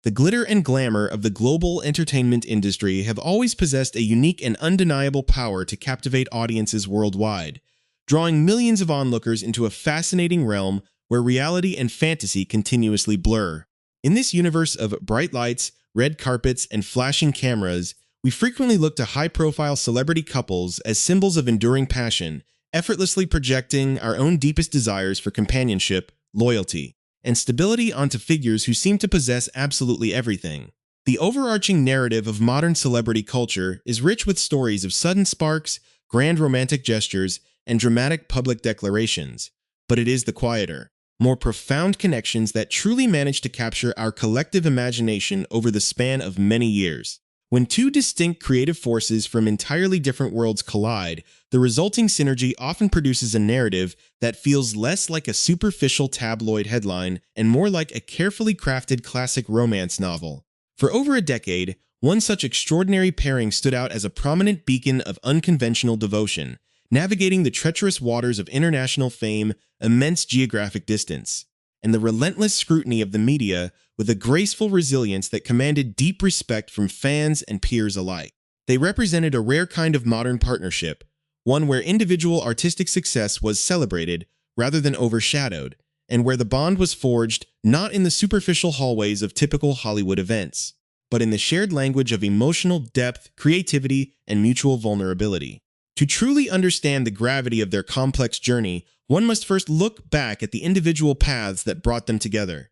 The glitter and glamour of the global entertainment industry have always possessed a unique and undeniable power to captivate audiences worldwide, drawing millions of onlookers into a fascinating realm where reality and fantasy continuously blur. In this universe of bright lights, red carpets, and flashing cameras, we frequently look to high-profile celebrity couples as symbols of enduring passion, effortlessly projecting our own deepest desires for companionship, loyalty, and stability onto figures who seem to possess absolutely everything. The overarching narrative of modern celebrity culture is rich with stories of sudden sparks, grand romantic gestures, and dramatic public declarations. But it is the quieter, more profound connections that truly manage to capture our collective imagination over the span of many years. When two distinct creative forces from entirely different worlds collide, the resulting synergy often produces a narrative that feels less like a superficial tabloid headline and more like a carefully crafted classic romance novel. For over a decade, one such extraordinary pairing stood out as a prominent beacon of unconventional devotion, navigating the treacherous waters of international fame, immense geographic distance, and the relentless scrutiny of the media with a graceful resilience that commanded deep respect from fans and peers alike. They represented a rare kind of modern partnership, one where individual artistic success was celebrated rather than overshadowed, and where the bond was forged not in the superficial hallways of typical Hollywood events, but in the shared language of emotional depth, creativity, and mutual vulnerability. To truly understand the gravity of their complex journey, one must first look back at the individual paths that brought them together,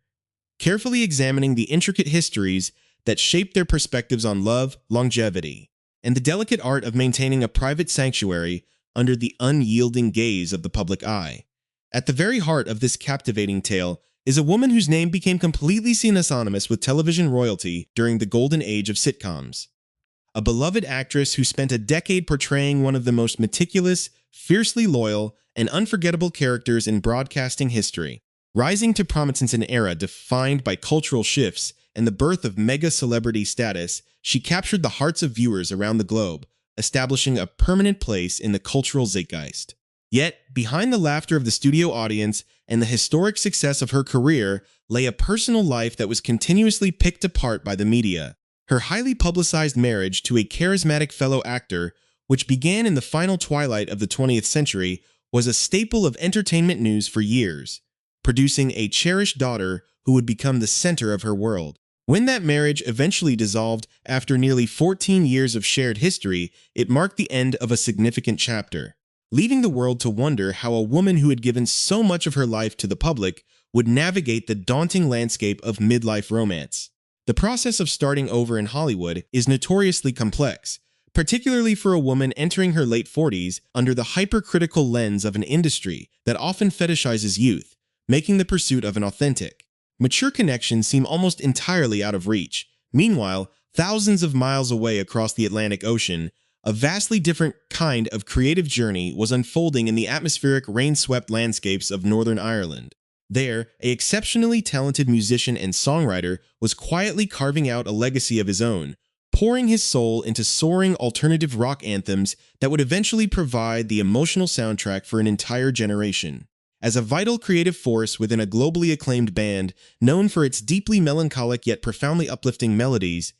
carefully examining the intricate histories that shaped their perspectives on love, longevity, and the delicate art of maintaining a private sanctuary under the unyielding gaze of the public eye. At the very heart of this captivating tale is a woman whose name became completely synonymous with television royalty during the golden age of sitcoms. A beloved actress who spent a decade portraying one of the most meticulous, fiercely loyal, and unforgettable characters in broadcasting history. Rising to prominence in an era defined by cultural shifts and the birth of mega-celebrity status, she captured the hearts of viewers around the globe, establishing a permanent place in the cultural zeitgeist. Yet, behind the laughter of the studio audience and the historic success of her career lay a personal life that was continuously picked apart by the media. Her highly publicized marriage to a charismatic fellow actor, which began in the final twilight of the 20th century, was a staple of entertainment news for years, producing a cherished daughter who would become the center of her world. When that marriage eventually dissolved after nearly 14 years of shared history, it marked the end of a significant chapter, leaving the world to wonder how a woman who had given so much of her life to the public would navigate the daunting landscape of midlife romance. The process of starting over in Hollywood is notoriously complex, particularly for a woman entering her late 40s under the hypercritical lens of an industry that often fetishizes youth, making the pursuit of an authentic, mature connection seem almost entirely out of reach. Meanwhile, thousands of miles away across the Atlantic Ocean, a vastly different kind of creative journey was unfolding in the atmospheric, rain-swept landscapes of Northern Ireland. There, an exceptionally talented musician and songwriter was quietly carving out a legacy of his own, pouring his soul into soaring alternative rock anthems that would eventually provide the emotional soundtrack for an entire generation. As a vital creative force within a globally acclaimed band known for its deeply melancholic yet profoundly uplifting melodies,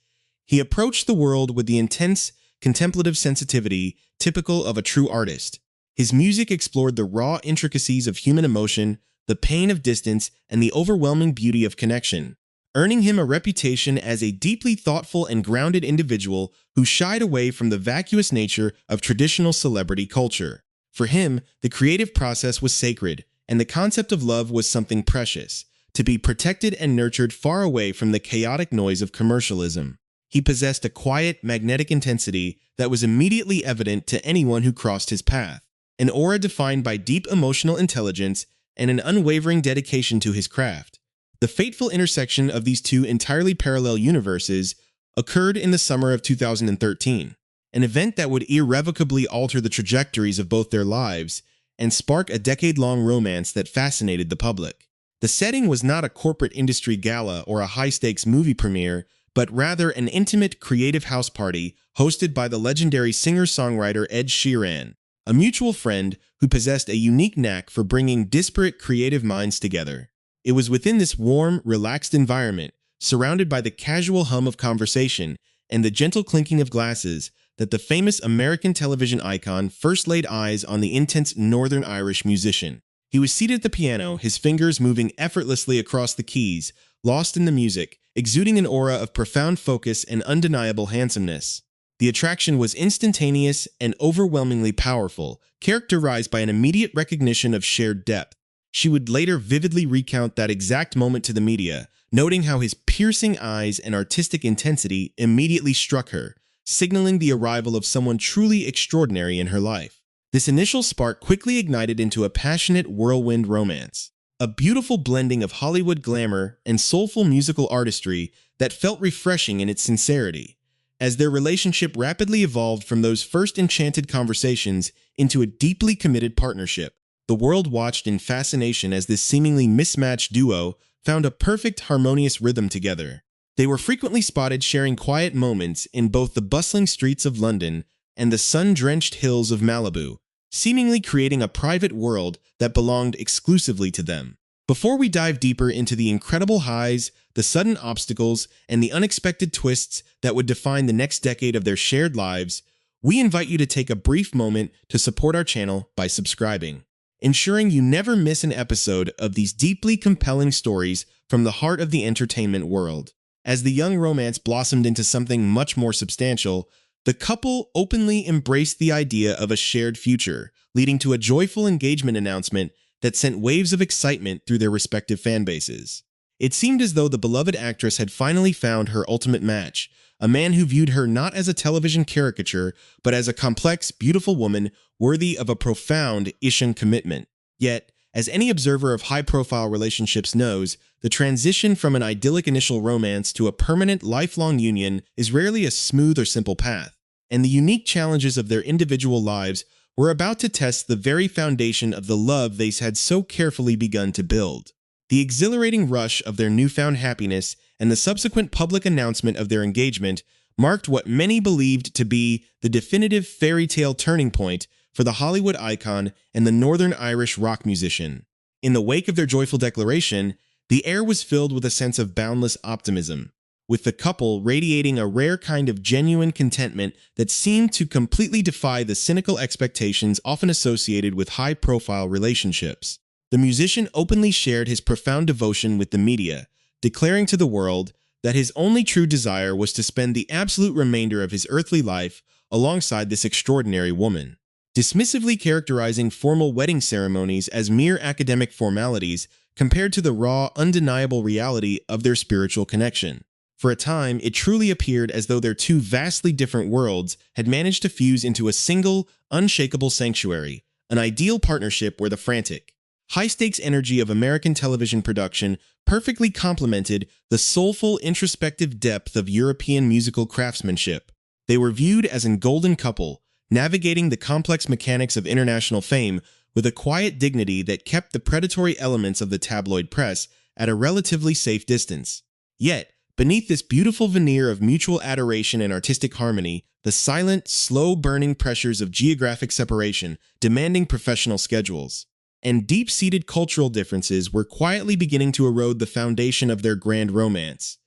he approached the world with the intense, contemplative sensitivity typical of a true artist. His music explored the raw intricacies of human emotion, the pain of distance, and the overwhelming beauty of connection, earning him a reputation as a deeply thoughtful and grounded individual who shied away from the vacuous nature of traditional celebrity culture. For him, the creative process was sacred, and the concept of love was something precious, to be protected and nurtured far away from the chaotic noise of commercialism. He possessed a quiet, magnetic intensity that was immediately evident to anyone who crossed his path, an aura defined by deep emotional intelligence and an unwavering dedication to his craft. The fateful intersection of these two entirely parallel universes occurred in the summer of 2013, an event that would irrevocably alter the trajectories of both their lives and spark a decade-long romance that fascinated the public. The setting was not a corporate industry gala or a high-stakes movie premiere, but rather an intimate creative house party hosted by the legendary singer-songwriter Ed Sheeran, a mutual friend who possessed a unique knack for bringing disparate creative minds together. It was within this warm, relaxed environment, surrounded by the casual hum of conversation and the gentle clinking of glasses, that the famous American television icon first laid eyes on the intense Northern Irish musician. He was seated at the piano, his fingers moving effortlessly across the keys, lost in the music, exuding an aura of profound focus and undeniable handsomeness. The attraction was instantaneous and overwhelmingly powerful, characterized by an immediate recognition of shared depth. She would later vividly recount that exact moment to the media, noting how his piercing eyes and artistic intensity immediately struck her, signaling the arrival of someone truly extraordinary in her life. This initial spark quickly ignited into a passionate whirlwind romance, a beautiful blending of Hollywood glamour and soulful musical artistry that felt refreshing in its sincerity. As their relationship rapidly evolved from those first enchanted conversations into a deeply committed partnership, the world watched in fascination as this seemingly mismatched duo found a perfect harmonious rhythm together. They were frequently spotted sharing quiet moments in both the bustling streets of London and the sun-drenched hills of Malibu, seemingly creating a private world that belonged exclusively to them. Before we dive deeper into the incredible highs, the sudden obstacles, and the unexpected twists that would define the next decade of their shared lives, we invite you to take a brief moment to support our channel by subscribing, ensuring you never miss an episode of these deeply compelling stories from the heart of the entertainment world. As the young romance blossomed into something much more substantial, the couple openly embraced the idea of a shared future, leading to a joyful engagement announcement that sent waves of excitement through their respective fan bases. It seemed as though the beloved actress had finally found her ultimate match, a man who viewed her not as a television caricature, but as a complex, beautiful woman worthy of a profound Ishan commitment. Yet, as any observer of high-profile relationships knows, the transition from an idyllic initial romance to a permanent, lifelong union is rarely a smooth or simple path, and the unique challenges of their individual lives were about to test the very foundation of the love they had so carefully begun to build. The exhilarating rush of their newfound happiness and the subsequent public announcement of their engagement marked what many believed to be the definitive fairy tale turning point for the Hollywood icon and the Northern Irish rock musician. In the wake of their joyful declaration, the air was filled with a sense of boundless optimism, with the couple radiating a rare kind of genuine contentment that seemed to completely defy the cynical expectations often associated with high-profile relationships. The musician openly shared his profound devotion with the media, declaring to the world that his only true desire was to spend the absolute remainder of his earthly life alongside this extraordinary woman. Dismissively characterizing formal wedding ceremonies as mere academic formalities compared to the raw, undeniable reality of their spiritual connection. For a time, it truly appeared as though their two vastly different worlds had managed to fuse into a single, unshakable sanctuary, an ideal partnership where the frantic, high-stakes energy of American television production perfectly complemented the soulful, introspective depth of European musical craftsmanship. They were viewed as a golden couple, navigating the complex mechanics of international fame with a quiet dignity that kept the predatory elements of the tabloid press at a relatively safe distance. Yet, beneath this beautiful veneer of mutual adoration and artistic harmony, the silent, slow-burning pressures of geographic separation demanding professional schedules, and deep-seated cultural differences were quietly beginning to erode the foundation of their grand romance.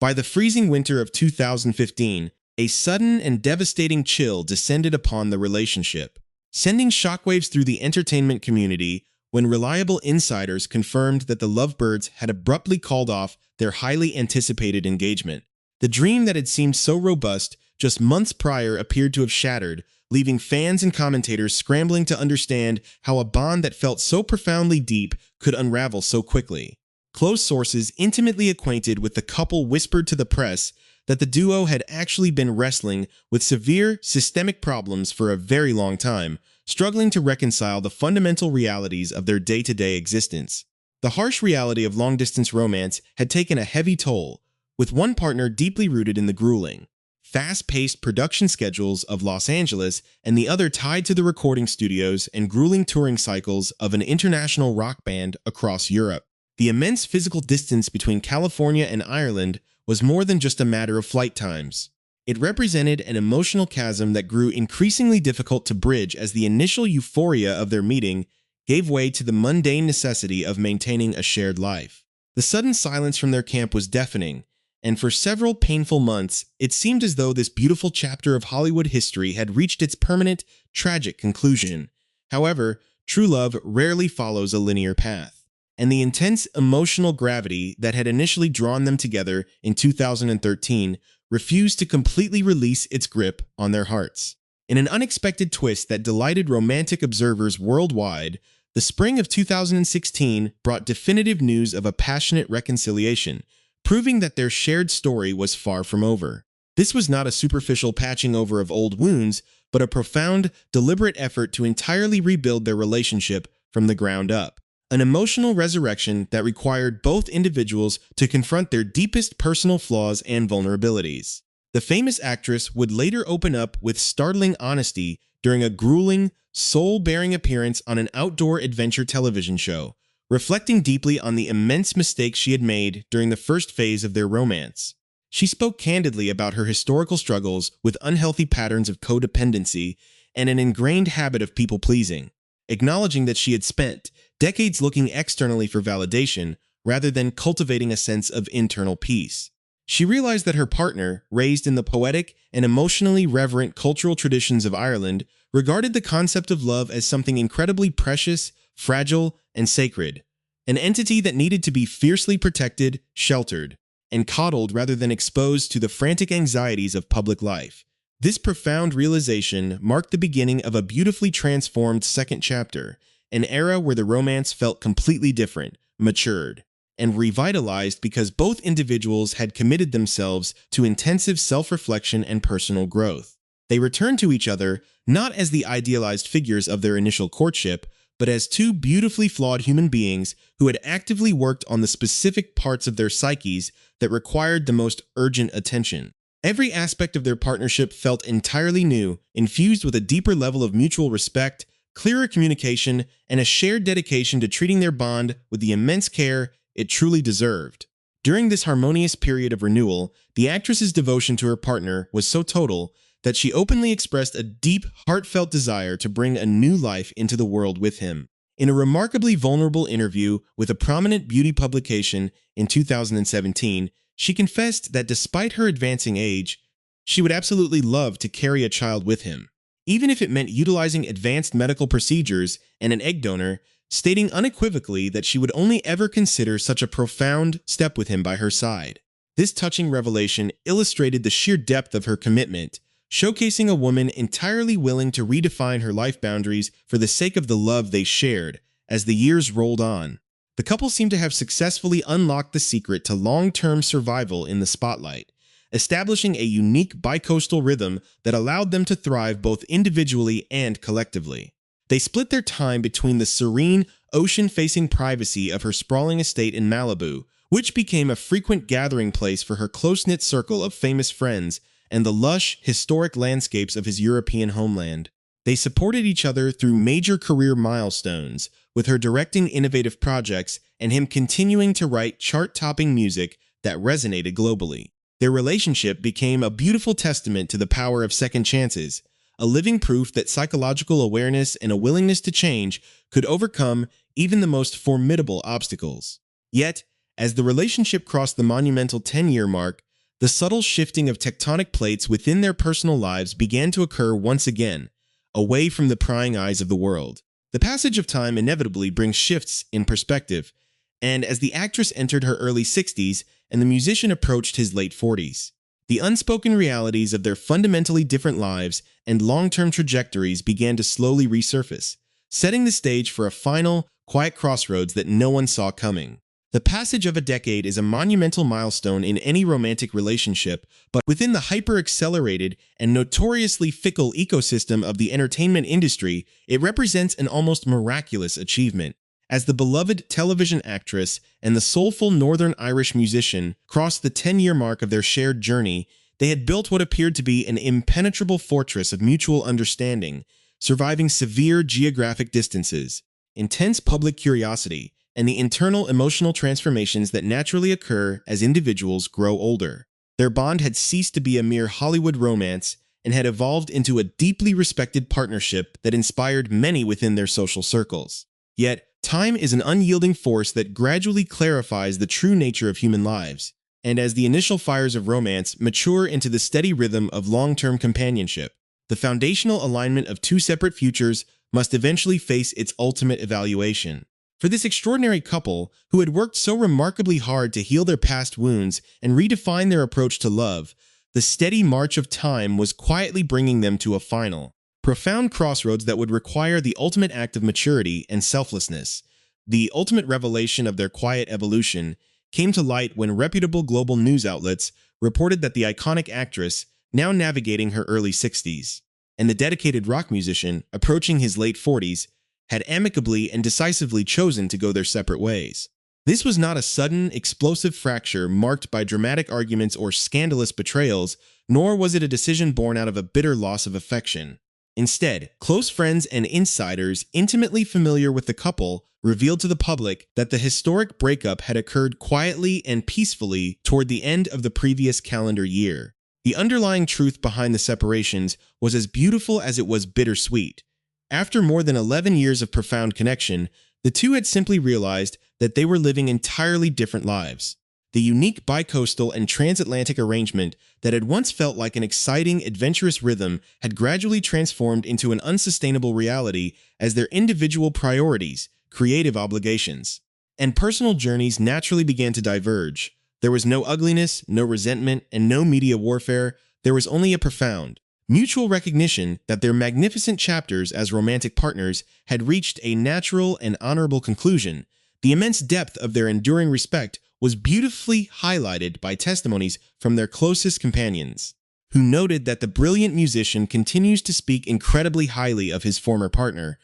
By the freezing winter of 2015, a sudden and devastating chill descended upon the relationship, sending shockwaves through the entertainment community when reliable insiders confirmed that the lovebirds had abruptly called off their highly anticipated engagement. The dream that had seemed so robust just months prior appeared to have shattered, leaving fans and commentators scrambling to understand how a bond that felt so profoundly deep could unravel so quickly. Close sources intimately acquainted with the couple whispered to the press that the duo had actually been wrestling with severe systemic problems for a very long time, struggling to reconcile the fundamental realities of their day-to-day existence. The harsh reality of long-distance romance had taken a heavy toll, with one partner deeply rooted in the grueling, fast-paced production schedules of Los Angeles and the other tied to the recording studios and grueling touring cycles of an international rock band across Europe. The immense physical distance between California and Ireland was more than just a matter of flight times. It represented an emotional chasm that grew increasingly difficult to bridge as the initial euphoria of their meeting gave way to the mundane necessity of maintaining a shared life. The sudden silence from their camp was deafening, and for several painful months, it seemed as though this beautiful chapter of Hollywood history had reached its permanent, tragic conclusion. However, true love rarely follows a linear path, and the intense emotional gravity that had initially drawn them together in 2013 refused to completely release its grip on their hearts. In an unexpected twist that delighted romantic observers worldwide, the spring of 2016 brought definitive news of a passionate reconciliation, proving that their shared story was far from over. This was not a superficial patching over of old wounds, but a profound, deliberate effort to entirely rebuild their relationship from the ground up. An emotional resurrection that required both individuals to confront their deepest personal flaws and vulnerabilities. The famous actress would later open up with startling honesty during a grueling, soul-bearing appearance on an outdoor adventure television show, reflecting deeply on the immense mistakes she had made during the first phase of their romance. She spoke candidly about her historical struggles with unhealthy patterns of codependency and an ingrained habit of people-pleasing, acknowledging that she had spent decades looking externally for validation rather than cultivating a sense of internal peace. She realized that her partner, raised in the poetic and emotionally reverent cultural traditions of Ireland, regarded the concept of love as something incredibly precious, fragile, and sacred, an entity that needed to be fiercely protected, sheltered, and coddled rather than exposed to the frantic anxieties of public life. This profound realization marked the beginning of a beautifully transformed second chapter, an era where the romance felt completely different, matured, and revitalized because both individuals had committed themselves to intensive self-reflection and personal growth. They returned to each other not as the idealized figures of their initial courtship, but as two beautifully flawed human beings who had actively worked on the specific parts of their psyches that required the most urgent attention. Every aspect of their partnership felt entirely new, infused with a deeper level of mutual respect, clearer communication, and a shared dedication to treating their bond with the immense care it truly deserved. During this harmonious period of renewal, the actress's devotion to her partner was so total that she openly expressed a deep, heartfelt desire to bring a new life into the world with him. In a remarkably vulnerable interview with a prominent beauty publication in 2017, she confessed that despite her advancing age, she would absolutely love to carry a child with him, even if it meant utilizing advanced medical procedures and an egg donor, stating unequivocally that she would only ever consider such a profound step with him by her side. This touching revelation illustrated the sheer depth of her commitment, showcasing a woman entirely willing to redefine her life boundaries for the sake of the love they shared. As the years rolled on, the couple seemed to have successfully unlocked the secret to long-term survival in the spotlight, establishing a unique bicoastal rhythm that allowed them to thrive both individually and collectively. They split their time between the serene, ocean-facing privacy of her sprawling estate in Malibu, which became a frequent gathering place for her close-knit circle of famous friends, and the lush, historic landscapes of his European homeland. They supported each other through major career milestones, with her directing innovative projects and him continuing to write chart-topping music that resonated globally. Their relationship became a beautiful testament to the power of second chances, a living proof that psychological awareness and a willingness to change could overcome even the most formidable obstacles. Yet, as the relationship crossed the monumental 10-year mark, the subtle shifting of tectonic plates within their personal lives began to occur once again, away from the prying eyes of the world. The passage of time inevitably brings shifts in perspective, and as the actress entered her early 60s and the musician approached his late 40s, the unspoken realities of their fundamentally different lives and long-term trajectories began to slowly resurface, setting the stage for a final, quiet crossroads that no one saw coming. The passage of a decade is a monumental milestone in any romantic relationship, but within the hyper-accelerated and notoriously fickle ecosystem of the entertainment industry, it represents an almost miraculous achievement. As the beloved television actress and the soulful Northern Irish musician crossed the 10-year mark of their shared journey, they had built what appeared to be an impenetrable fortress of mutual understanding, surviving severe geographic distances, intense public curiosity, and the internal emotional transformations that naturally occur as individuals grow older. Their bond had ceased to be a mere Hollywood romance and had evolved into a deeply respected partnership that inspired many within their social circles. Yet, time is an unyielding force that gradually clarifies the true nature of human lives. and as the initial fires of romance mature into the steady rhythm of long-term companionship, the foundational alignment of two separate futures must eventually face its ultimate evaluation. For this extraordinary couple, who had worked so remarkably hard to heal their past wounds and redefine their approach to love, the steady march of time was quietly bringing them to a final, profound crossroads that would require the ultimate act of maturity and selflessness. The ultimate revelation of their quiet evolution came to light when reputable global news outlets reported that the iconic actress, now navigating her early 60s, and the dedicated rock musician, approaching his late 40s, had amicably and decisively chosen to go their separate ways. This was not a sudden, explosive fracture marked by dramatic arguments or scandalous betrayals, nor was it a decision born out of a bitter loss of affection. Instead, close friends and insiders intimately familiar with the couple revealed to the public that the historic breakup had occurred quietly and peacefully toward the end of the previous calendar year. The underlying truth behind the separations was as beautiful as it was bittersweet. After more than 11 years of profound connection, the two had simply realized that they were living entirely different lives. The unique bicoastal and transatlantic arrangement that had once felt like an exciting, adventurous rhythm had gradually transformed into an unsustainable reality as their individual priorities, creative obligations, and personal journeys naturally began to diverge. There was no ugliness, no resentment, and no media warfare. There was only a profound, mutual recognition that their magnificent chapters as romantic partners had reached a natural and honorable conclusion. The immense depth of their enduring respect was beautifully highlighted by testimonies from their closest companions, who noted that the brilliant musician continues to speak incredibly highly of his former partner,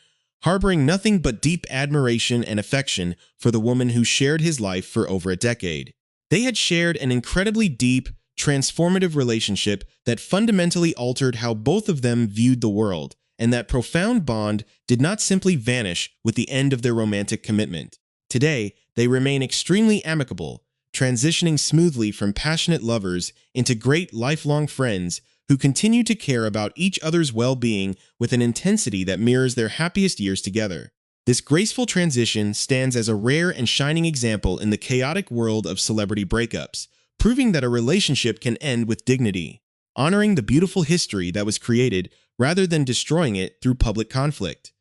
harboring nothing but deep admiration and affection for the woman who shared his life for over a decade. They had shared an incredibly deep, transformative relationship that fundamentally altered how both of them viewed the world, and that profound bond did not simply vanish with the end of their romantic commitment. Today, they remain extremely amicable, transitioning smoothly from passionate lovers into great lifelong friends who continue to care about each other's well-being with an intensity that mirrors their happiest years together. This graceful transition stands as a rare and shining example in the chaotic world of celebrity breakups, proving that a relationship can end with dignity, honoring the beautiful history that was created rather than destroying it through public conflict.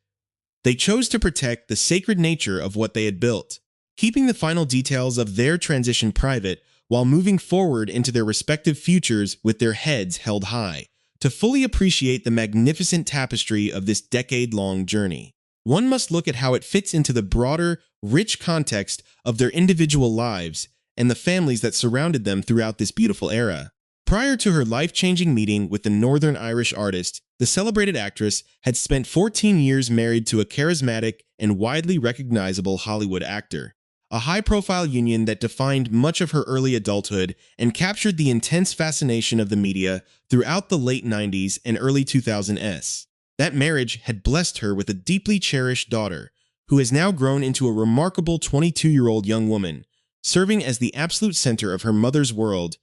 They chose to protect the sacred nature of what they had built, keeping the final details of their transition private while moving forward into their respective futures with their heads held high. To fully appreciate the magnificent tapestry of this decade-long journey, one must look at how it fits into the broader, rich context of their individual lives and the families that surrounded them throughout this beautiful era. Prior to her life-changing meeting with the Northern Irish artist, the celebrated actress had spent 14 years married to a charismatic and widely recognizable Hollywood actor, a high-profile union that defined much of her early adulthood and captured the intense fascination of the media throughout the late 90s and early 2000s. That marriage had blessed her with a deeply cherished daughter, who has now grown into a remarkable 22-year-old young woman, serving as the absolute center of her mother's world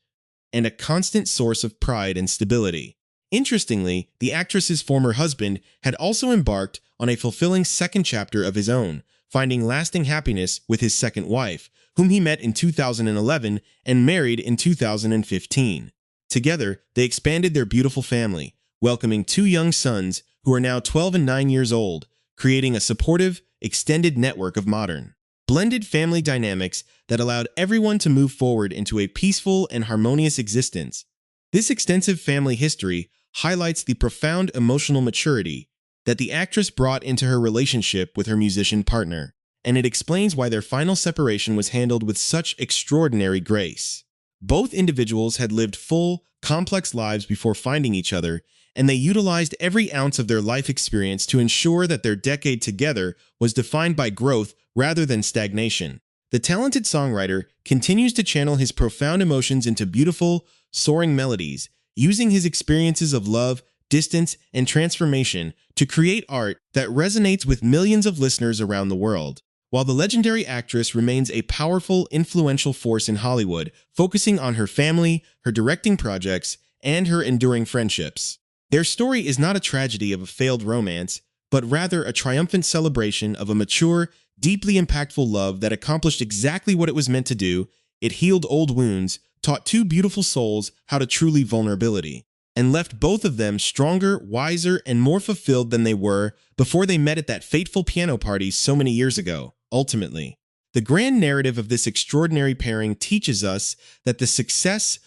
and a constant source of pride and stability. Interestingly, the actress's former husband had also embarked on a fulfilling second chapter of his own, finding lasting happiness with his second wife, whom he met in 2011 and married in 2015. Together, they expanded their beautiful family, welcoming two young sons who are now 12 and 9 years old, creating a supportive, extended network of modern, blended family dynamics that allowed everyone to move forward into a peaceful and harmonious existence. This extensive family history highlights the profound emotional maturity that the actress brought into her relationship with her musician partner, and it explains why their final separation was handled with such extraordinary grace. Both individuals had lived full, complex lives before finding each other, and they utilized every ounce of their life experience to ensure that their decade together was defined by growth rather than stagnation. The talented songwriter continues to channel his profound emotions into beautiful, soaring melodies, using his experiences of love, distance, and transformation to create art that resonates with millions of listeners around the world. While the legendary actress remains a powerful, influential force in Hollywood, focusing on her family, her directing projects, and her enduring friendships. Their story is not a tragedy of a failed romance, but rather a triumphant celebration of a mature, deeply impactful love that accomplished exactly what it was meant to do. It healed old wounds, taught two beautiful souls how to truly vulnerability, and left both of them stronger, wiser, and more fulfilled than they were before they met at that fateful piano party so many years ago. Ultimately, the grand narrative of this extraordinary pairing teaches us that the success,